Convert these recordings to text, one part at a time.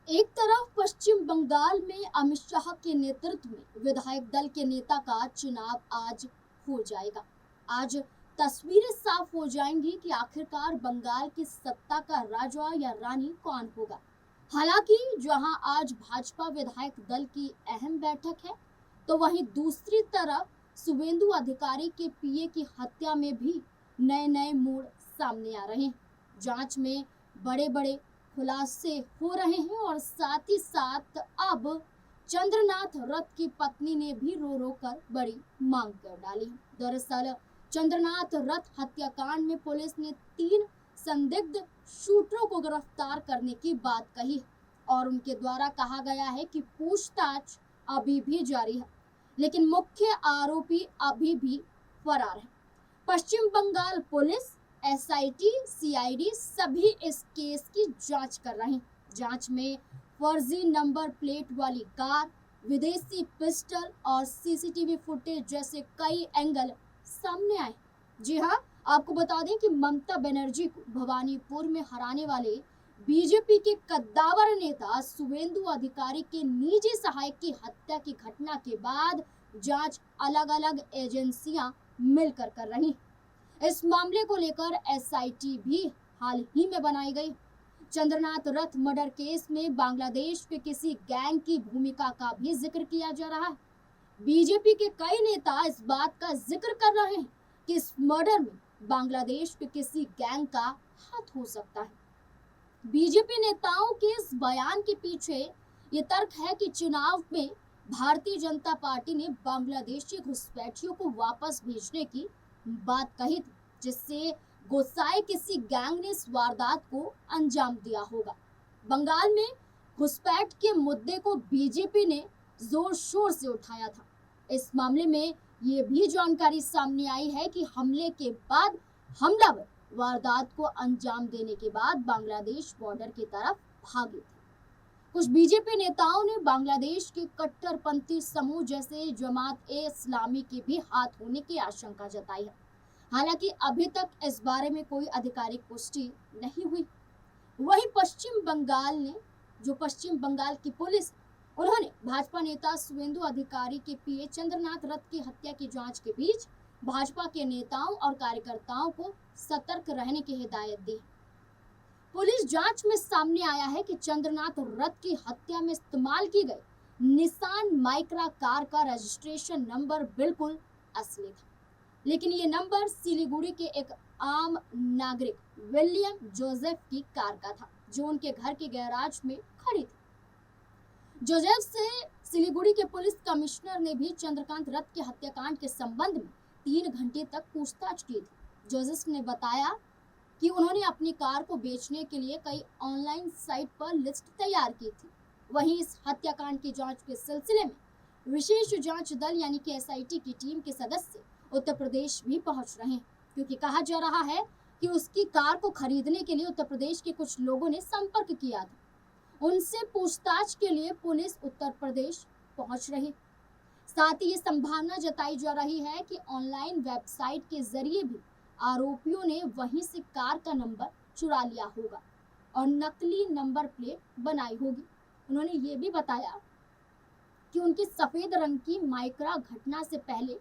एक तरफ पश्चिम बंगाल में अमित शाह के नेतृत्व में विधायक दल के नेता का चुनाव आज हो जाएगा। आज तस्वीरें साफ हो जाएंगी कि आखिरकार बंगाल की सत्ता का राजा या रानी कौन होगा। हालांकि जहां आज भाजपा विधायक दल की अहम बैठक है, तो वहीं दूसरी तरफ शुवेंदु अधिकारी के पीए की हत्या में भी नए नए मोड़ सामने आ रहे हैं। जांच में बड़े बड़े खुलासे हो रहे हैं और साथ ही साथ अब चंद्रनाथ रथ की पत्नी ने भी रो रो कर बड़ी मांग कर डाली है। दरअसल चंद्रनाथ रथ हत्याकांड में पुलिस ने 3 संदिग्ध शूटरों को गिरफ्तार करने की बात कही और उनके द्वारा कहा गया है कि पूछताछ अभी भी जारी है, लेकिन मुख्य आरोपी अभी भी फरार है। पश्चिम बंगाल पुलिस, एसआईटी, सीआईडी सभी इस केस की जांच कर रहे हैं। जांच में फर्जी नंबर प्लेट वाली कार, विदेशी पिस्टल और सीसीटीवी फुटेज जैसे कई एंगल सामने आए। जी हाँ, आपको बता दें कि ममता बनर्जी को भवानीपुर में हराने वाले बीजेपी के कद्दावर नेता शुवेंदु अधिकारी के निजी सहायक की हत्या की घटना के बाद जांच अलग अलग एजेंसियां मिलकर कर रही। इस मामले को लेकर एसआईटी भी हाल ही में बनाई गई। चंद्रनाथ रथ मर्डर केस में बांग्लादेश के किसी गैंग की भूमिका का भी जिक्र किया जा रहा है। बीजेपी के कई नेता इस बात का जिक्र कर रहे हैं कि इस मर्डर में बांग्लादेश के किसी गैंग का हाथ हो सकता है। बीजेपी नेताओं के इस बयान के पीछे ये तर्क है कि चुनाव में भारतीय जनता पार्टी ने बांग्लादेशी घुसपैठियों को वापस भेजने की बात कही थी, जिससे गुस्साए किसी गैंग ने इस वारदात को अंजाम दिया होगा। बंगाल में घुसपैठ के मुद्दे को बीजेपी ने जोर शोर से उठाया था। इस मामले में ये भी जानकारी सामने आई है कि हमले के बाद हमलावर वारदात को अंजाम देने के बाद बांग्लादेश बॉर्डर की तरफ भागे थे। कुछ बीजेपी नेताओं ने बांग्लादेश के कट्टरपंथी समूह जैसे जमात-ए-इस्लामी के भी हाथ होने की आशंका जताई है। हालांकि अभी तक इस बारे में कोई आधिकारिक पुष्टि नहीं हुई। वहीं पश्चिम बंगाल की पुलिस, उन्होंने भाजपा नेता शुवेंदु अधिकारी के पीए चंद्रनाथ रथ की हत्या की जांच के बीच भाजपा के नेताओं और कार्यकर्ताओं को सतर्क रहने की हिदायत दी। पुलिस जांच में सामने आया है कि चंद्रनाथ रथ की हत्या में इस्तेमाल की गई निसान माइक्रा कार का रजिस्ट्रेशन नंबर बिल्कुल असली था, लेकिन ये नंबर सिलीगुड़ी के एक आम नागरिक विलियम जोसेफ की कार का था, जो उनके घर के गैराज में खड़ी थी। जोसेफ से सिलीगुड़ी के पुलिस कमिश्नर ने भी चंद्रकांत रथ के हत्याकांड के संबंध में 3 घंटे तक पूछताछ की थी। जोसेफ ने बताया कि उन्होंने अपनी कार को बेचने के लिए कई ऑनलाइन साइट पर लिस्ट तैयार की थी। वहीं इस हत्याकांड की जांच के सिलसिले में विशेष जांच दल यानी कि एसआईटी की टीम के सदस्य उत्तर प्रदेश भी पहुंच रहे हैं, क्योंकि कहा जा रहा है कि उसकी कार को खरीदने के लिए उत्तर प्रदेश के कुछ लोगों ने संपर्क किया था। उनसे पूछताछ के लिए पुलिस उत्तर प्रदेश पहुंच रही। साथ ही ये संभावना जताई जा रही है कि ऑनलाइन वेबसाइट के जरिए भी आरोपियों ने वहीं से कार का नंबर चुरा लिया होगा और नकली नंबर प्लेट बनाई होगी। उन्होंने ये भी बताया कि उनकी सफेद रंग की माइक्रा घटना से पहले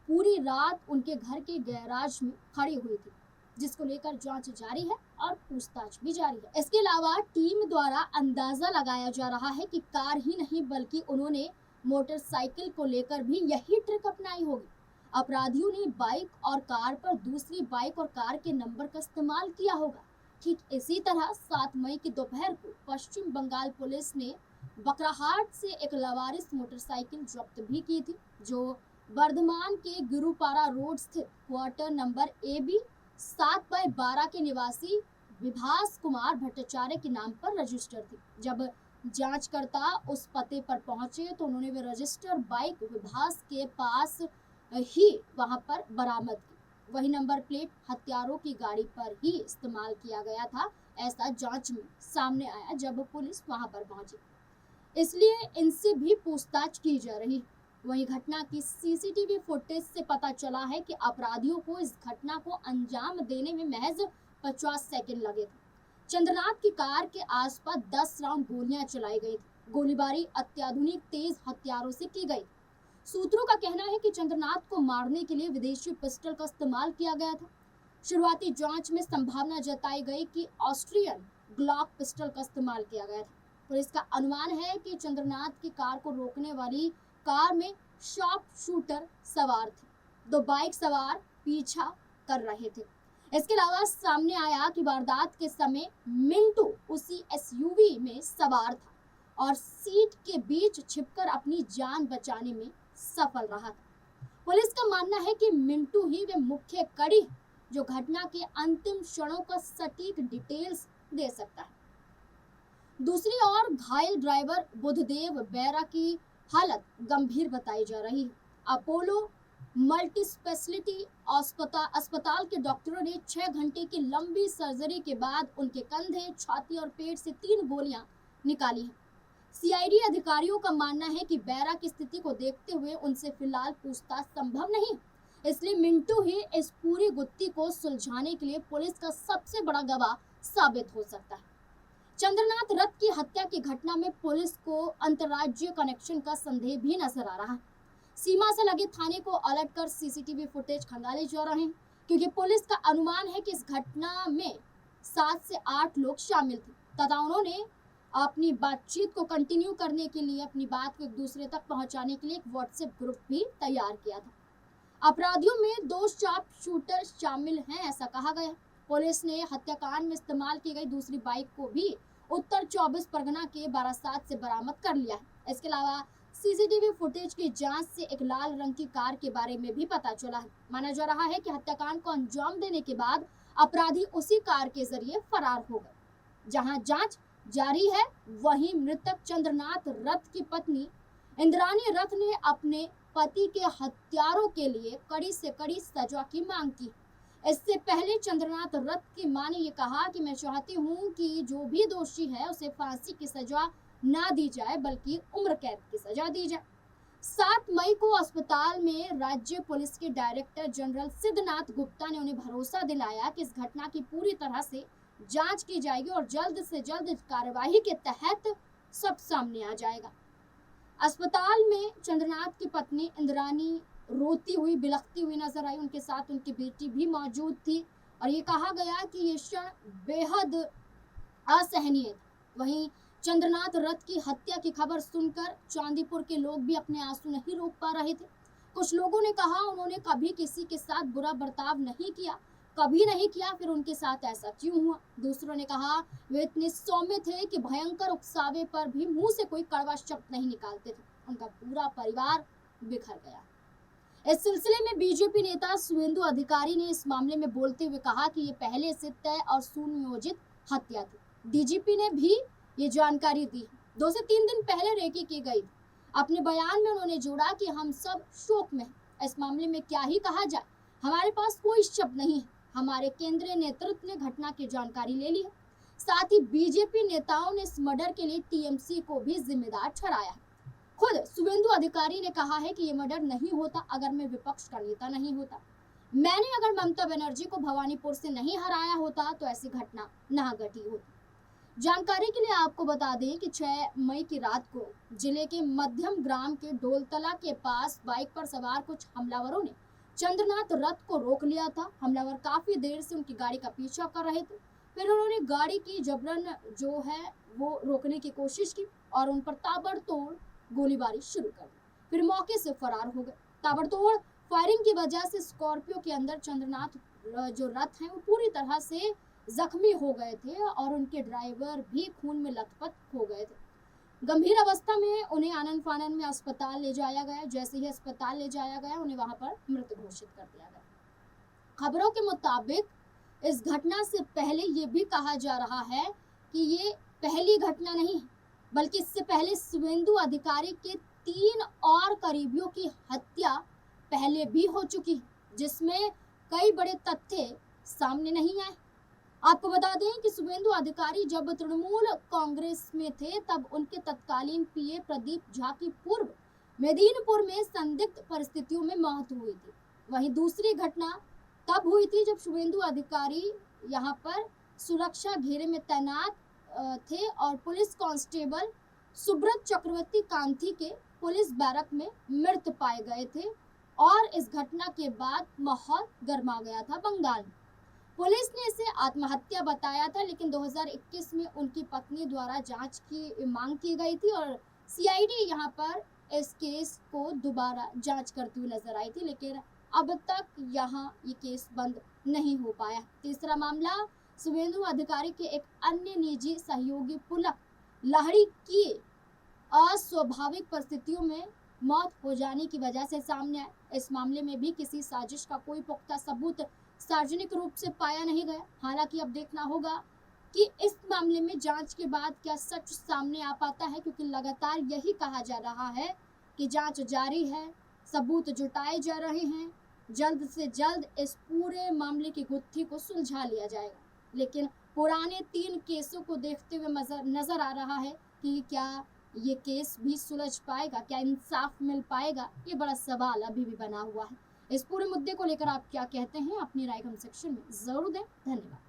पूरी रात उनके घर के गैराज में खड़ी हुई थी, जिसको लेकर जांच जारी है और पूछताछ भी जारी है। इसके अलावा टीम द्वारा अंदाजा लगाया जा रहा है कि कार ही नहीं बल्कि उन्होंने मोटरसाइकिल को लेकर भी यही ट्रिक अपनाई होगी। अपराधियों ने बाइक और कार पर दूसरी बाइक और कार के नंबर का इस्तेमाल किया होगा। ठीक इसी तरह 7 मई की दोपहर को पश्चिम बंगाल पुलिस ने बकराहाट से एक लवारिस मोटरसाइकिल जब्त भी की थी, जो बर्धमान के गुरुपारा रोड स्थित क्वार्टर नंबर AB 7/12 के निवासी विभास कुमार भट्टाचार्य के नाम पर रजिस्टर थी। जब जांचकर्ता उस पते पर पहुंचे तो उन्होंने वे रजिस्टर बाइक विभास के पास ही वहां पर बरामद की। वही नंबर प्लेट हत्यारों की गाड़ी पर ही इस्तेमाल किया गया था, ऐसा जांच में सामने आया जब पुलिस वहां पर पहुंची। इसलिए इनसे भी पूछताछ की जा रही। वहीं घटना की सीसीटीवी फुटेज से पता चला है कि अपराधियों को इस घटना को अंजाम देने में महज 50 सेकंड लगे थे। चंद्रनाथ की कार के आसपास 10 राउंड गोलियां चलाई गई थी। गोलीबारी अत्याधुनिक तेज हथियारों से की गई। सूत्रों का कहना है कि चंद्रनाथ को मारने के लिए विदेशी पिस्टल का इस्तेमाल किया गया था। शुरुआती जांच में संभावना जताई गई कि ऑस्ट्रियन ग्लॉक पिस्टल का इस्तेमाल किया गया था। पुलिस का अनुमान है कि चंद्रनाथ की कार को रोकने वाली कार में शार्प शूटर सवार थे। 2 बाइक सवार पीछा कर रहे थे। इसके अलावा सामने आया कि वारदात के समय मिंटू उसी एसयूवी में सवार था और सीट के बीच छिपकर अपनी जान बचाने में सफल रहा था। पुलिस का मानना है कि मिंटू ही वे मुख्य कड़ी जो घटना के अंतिम क्षणों का सटीक डिटेल्स दे सकता है। दूसरी ओर घायल ड्राइवर बुद्धदेव बेरा की हालत गंभीर बताई जा रही है। अपोलो मल्टी स्पेशलिटी अस्पताल के डॉक्टरों ने 6 घंटे की लंबी सर्जरी के बाद उनके कंधे, छाती और पेट से 3 गोलियां निकाली हैं। सीआईडी अधिकारियों का मानना है कि बेरा की स्थिति को देखते हुए उनसे फिलहाल पूछताछ संभव नहीं, इसलिए मिंटू ही इस पूरी गुत्थी को सुलझाने के लिए पुलिस का सबसे बड़ा गवाह साबित हो सकता है। चंद्रनाथ रथ की हत्या की घटना में पुलिस को अंतर्राज्यीय कनेक्शन का संदेह भी नजर आ रहा है। सीमा से लगे थाने को अलर्ट कर सीसीटीवी फुटेज खंगाले जा रहे हैं, क्योंकि पुलिस का अनुमान है कि इस घटना में 7 से 8 लोग शामिल थे तथा उन्होंने अपनी बातचीत को कंटिन्यू करने के लिए, अपनी बात को एक दूसरे तक पहुंचाने के लिए एक व्हाट्सएप ग्रुप भी तैयार किया था। अपराधियों में 2 शार्प शूटर शामिल हैं, ऐसा कहा गया। पुलिस ने हत्याकांड में इस्तेमाल की गई दूसरी बाइक को भी उत्तर 24 परगना के बारासात से बरामद कर लिया है। इसके अलावा सीसीटीवी फुटेज की जांच से एक लाल रंग की कार के बारे में भी पता चला है। माना जा रहा है कि हत्याकांड को अंजाम देने के बाद अपराधी उसी कार के जरिए फरार हो गए। जहां जांच जारी है, वहीं मृतक चंद्रनाथ रथ की पत्नी इंद्रानी रथ ने अपने पति के हत्यारों के लिए कड़ी से कड़ी सजा की मांग की। इससे पहले चंद्रनाथ रथ की मां ने ये कहा कि मैं चाहती हूँ कि जो भी दोषी है उसे फांसी की सजा ना दी जाए, बल्कि उम्र कैद की सजा दी जाए। 7 मई को अस्पताल में राज्य पुलिस के डायरेक्टर जनरल सिद्धनाथ गुप्ता ने उन्हें भरोसा दिलाया कि इस घटना की पूरी तरह से जांच की जाएगी और जल्द से जल्द कार्यवाही के तहत सब सामने आ जाएगा। अस्पताल में चंद्रनाथ की पत्नी इंद्रानी रोती हुई, बिलखती हुई नजर आई। उनके साथ उनकी बेटी भी मौजूद थी और ये कहा गया कि ये क्षण बेहद असहनीय था। वहीं चंद्रनाथ रथ की हत्या की खबर सुनकर चांदीपुर के लोग भी अपने आंसू नहीं रोक पा रहे थे। कुछ लोगों ने कहा उन्होंने कभी किसी के साथ बुरा बर्ताव नहीं किया, कभी नहीं किया, फिर उनके साथ ऐसा क्यों हुआ। दूसरों ने कहा वे इतने सौम्य थे कि भयंकर उकसावे पर भी मुंह से कोई कड़वा शब्द नहीं निकालते थे। उनका पूरा परिवार बिखर गया। इस सिलसिले में बीजेपी नेता शुवेंदु अधिकारी ने इस मामले में बोलते हुए कहा कि ये पहले से तय और सुनियोजित हत्या थी। डीजीपी ने भी ये जानकारी दी। 2 से 3 दिन पहले रेकी की गई। अपने बयान में उन्होंने जोड़ा कि हम सब शोक में हैं। इस मामले में क्या ही कहा जाए, हमारे पास कोई शब्द नहीं है। हमारे केंद्रीय नेतृत्व ने घटना की जानकारी ले ली है। साथ ही बीजेपी नेताओं ने इस मर्डर के लिए टीएमसी को भी जिम्मेदार ठहराया है। खुद शुवेंदु अधिकारी ने कहा है कि ये मर्डर नहीं होता अगर मैं विपक्ष का नेता नहीं होता। मैंने अगर ममता बनर्जी को भवानीपुर से नहीं हराया होता तो ऐसी घटना ना घटी होती। जानकारी के लिए आपको बता दें कि 6 मई की रात को जिले के मध्यम ग्राम के डोलतला के पास बाइक पर सवार कुछ हमलावरों ने चंद्रनाथ रथ को रोक लिया था। हमलावर काफी देर से उनकी गाड़ी का पीछा कर रहे थे। फिर उन्होंने गाड़ी की जबरन जो है वो रोकने की कोशिश की और उन पर ताबड़तोड़ गोलीबारी शुरू कर दी। फिर मौके से फरार हो गए। ताबड़तोड़ फायरिंग की वजह से स्कॉर्पियो के अंदर चंद्रनाथ जो रथ है वो पूरी तरह से जख्मी हो गए थे और उनके ड्राइवर भी खून में लथपथ हो गए थे। गंभीर अवस्था में उन्हें आनन फानन में अस्पताल ले जाया गया। जैसे ही अस्पताल ले जाया गया उन्हें वहां पर मृत घोषित कर दिया गया। खबरों के मुताबिक इस घटना से पहले ये भी कहा जा रहा है कि ये पहली घटना नहीं है, बल्कि इससे पहले शुवेंदु अधिकारी के 3 और करीबियों की हत्या पहले भी हो चुकी है, जिसमें कई बड़े तथ्य सामने नहीं आए। आपको बता दें कि शुवेंदु अधिकारी जब तृणमूल कांग्रेस में थे तब उनके तत्कालीन पीए प्रदीप झा की पूर्व मेदिनीपुर में संदिग्ध परिस्थितियों में मौत हुई थी। वहीं दूसरी घटना तब हुई थी जब शुवेंदु अधिकारी यहाँ पर सुरक्षा घेरे में तैनात थे और पुलिस कांस्टेबल सुब्रत चक्रवर्ती कांथी के पुलिस बैरक में मृत पाए गए थे और इस घटना के बाद माहौल गर्मा गया था बंगाल में। पुलिस ने इसे आत्महत्या बताया था, लेकिन 2021 में उनकी पत्नी द्वारा जांच की मांग की गई थी और सीआईडी यहां पर इस केस को दोबारा जांच करती हुई नजर आई थी, लेकिन अब तक यहां ये केस बंद नहीं हो पाया। तीसरा मामला शुभेंदु अधिकारी के एक अन्य निजी सहयोगी पुलक लाहिड़ी की अस्वाभाविक परिस्थितियों में मौत हो जाने की वजह से सामने आए। इस मामले में भी किसी साजिश का कोई पुख्ता सबूत सार्वजनिक रूप से पाया नहीं गया। हालांकि अब देखना होगा कि इस मामले में जांच के बाद क्या सच सामने आ पाता है, क्योंकि लगातार यही कहा जा रहा है कि जांच जारी है, सबूत जुटाए जा रहे हैं, जल्द से जल्द इस पूरे मामले की गुत्थी को सुलझा लिया जाएगा। लेकिन पुराने 3 केसों को देखते हुए नजर आ रहा है कि क्या ये केस भी सुलझ पाएगा, क्या इंसाफ मिल पाएगा, ये बड़ा सवाल अभी भी बना हुआ है। इस पूरे मुद्दे को लेकर आप क्या कहते हैं, अपनी राय कमेंट सेक्शन में जरूर दें। धन्यवाद।